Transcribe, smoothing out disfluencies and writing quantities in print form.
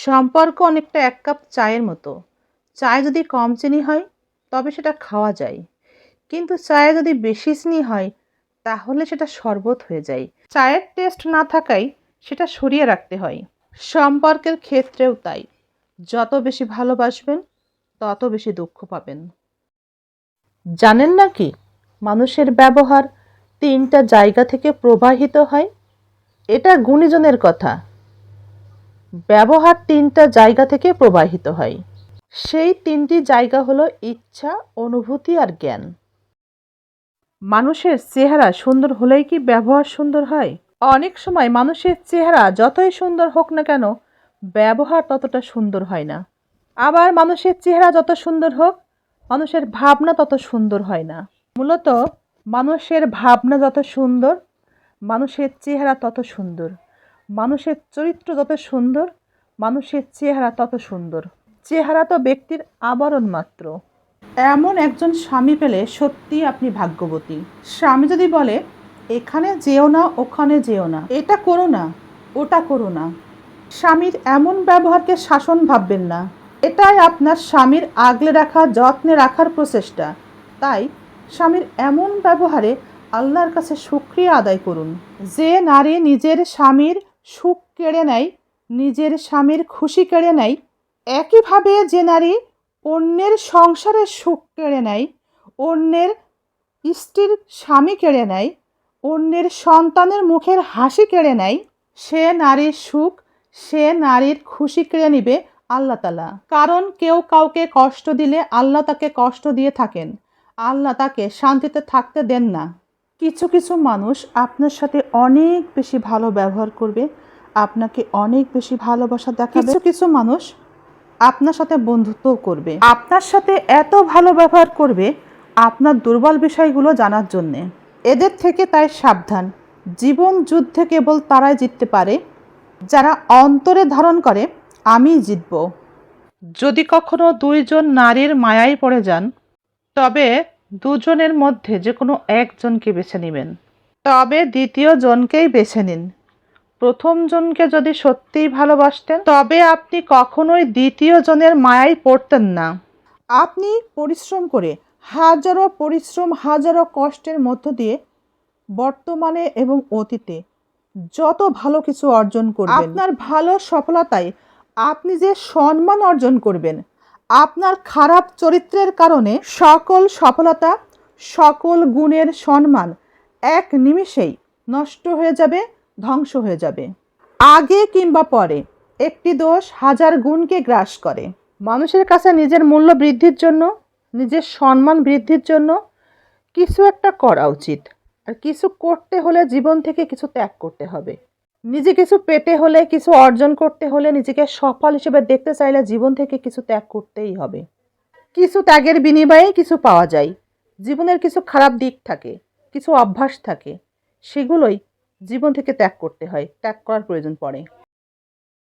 সম্পর্ক অনেকটা এক কাপ চায়ের মতো। চায়ে যদি কম চিনি হয় তবে সেটা খাওয়া যায়, কিন্তু চায়ে যদি বেশি চিনি হয় তাহলে সেটা শরবত হয়ে যায়। চায়ের টেস্ট না থাকায় সেটা সরিয়ে রাখতে হয়। সম্পর্কের ক্ষেত্রেও তাই, যত বেশি ভালোবাসবেন তত বেশি দুঃখ পাবেন। জানেন নাকি মানুষের ব্যবহার তিনটা জায়গা থেকে প্রবাহিত হয়? এটা গুণীজনের কথা। ব্যবহার তিনটা জায়গা থেকে প্রবাহিত হয়। সেই তিনটি জায়গা হলো ইচ্ছা, অনুভূতি আর জ্ঞান। মানুষের চেহারা সুন্দর হলেই কি ব্যবহার সুন্দর হয়? অনেক সময় মানুষের চেহারা যতই সুন্দর হোক না কেন, ব্যবহার ততটা সুন্দর হয় না। আবার মানুষের চেহারা যত সুন্দর হোক, মানুষের ভাবনা তত সুন্দর হয় না। মূলত মানুষের ভাবনা যত সুন্দর, মানুষের চেহারা তত সুন্দর। মানুষের চরিত্র যত সুন্দর, মানুষের চেহারা তত সুন্দর। চেহারা তো ব্যক্তির আবরণ মাত্র। এমন একজন স্বামী পেলে সত্যি আপনি ভাগ্যবতী। স্বামী যদি বলে এখানে যেও না, ওখানে যেও না, এটা করো না, ওটা করো না, স্বামীর এমন ব্যবহারকে শাসন ভাববেন না। এটাই আপনার স্বামীর আগলে রাখা, যত্নে রাখার প্রচেষ্টা। তাই স্বামীর এমন ব্যবহারে আল্লাহর কাছে শুকরিয়া আদায় করুন। যে নারী নিজের স্বামীর সুখ কেড়ে নেয়, নিজের স্বামীর খুশি কেড়ে নেয়, একইভাবে যে নারী অন্যের সংসারের সুখ কেড়ে নেয়, অন্যের স্ত্রীর স্বামী কেড়ে নেয়, অন্যের সন্তানের মুখের হাসি কেড়ে নেয়, সে নারীর সুখ, সে নারীর খুশি কেড়ে নিবে আল্লাহ তাআলা। কারণ কেউ কাউকে কষ্ট দিলে আল্লাহ তাকে কষ্ট দিয়ে থাকেন, আল্লাহ তাকে শান্তিতে থাকতে দেন না। কিছু কিছু মানুষ আপনার সাথে অনেক বেশি ভালো ব্যবহার করবে, আপনাকে অনেক বেশি ভালোবাসা দেখাবে। কিছু কিছু মানুষ আপনার সাথে বন্ধুত্বও করবে, আপনার সাথে এত ভালো ব্যবহার করবে আপনার দুর্বল বিষয়গুলো জানার জন্যে। এদের থেকে তাই সাবধান। জীবন যুদ্ধে কেবল তারাই জিততে পারে যারা অন্তরে ধারণ করে আমি জিতব। যদি কখনো দুইজন নারীর মায়ায় পড়ে যান, তবে দুজনের মধ্যে যে কোনো একজনকে বেছে নেবেন। তবে দ্বিতীয় জনকেই বেছে নিন। প্রথম জনকে যদি সত্যিই ভালোবাসতেন তবে আপনি কখনোই দ্বিতীয় জনের মায়ায় পড়তেন না। আপনি পরিশ্রম করে হাজারো পরিশ্রম, হাজারো কষ্টের মধ্য দিয়ে বর্তমানে এবং অতীতে যত ভালো কিছু অর্জন করবেন, আপনার ভালো সফলতায় আপনি যে সম্মান অর্জন করবেন, আপনার খারাপ চরিত্রের কারণে সকল সফলতা, সকল গুণের সম্মান এক নিমিষেই নষ্ট হয়ে যাবে, ধ্বংস হয়ে যাবে। আগে কিংবা পরে একটি দোষ হাজার গুণকে গ্রাস করে। মানুষের কাছে নিজের মূল্য বৃদ্ধির জন্য, নিজের সম্মান বৃদ্ধির জন্য কিছু একটা করা উচিত। আর কিছু করতে হলে জীবন থেকে কিছু ত্যাগ করতে হবে। নিজে কিছু পেতে হলে, কিছু অর্জন করতে হলে, নিজেকে সফল হিসেবে দেখতে চাইলে জীবন থেকে কিছু ত্যাগ করতেই হবে। কিছু ত্যাগের বিনিময়ে কিছু পাওয়া যায়। জীবনের কিছু খারাপ দিক থাকে, কিছু অভ্যাস থাকে, সেগুলোই জীবন থেকে ত্যাগ করতে হয়, ত্যাগ করার প্রয়োজন পড়ে।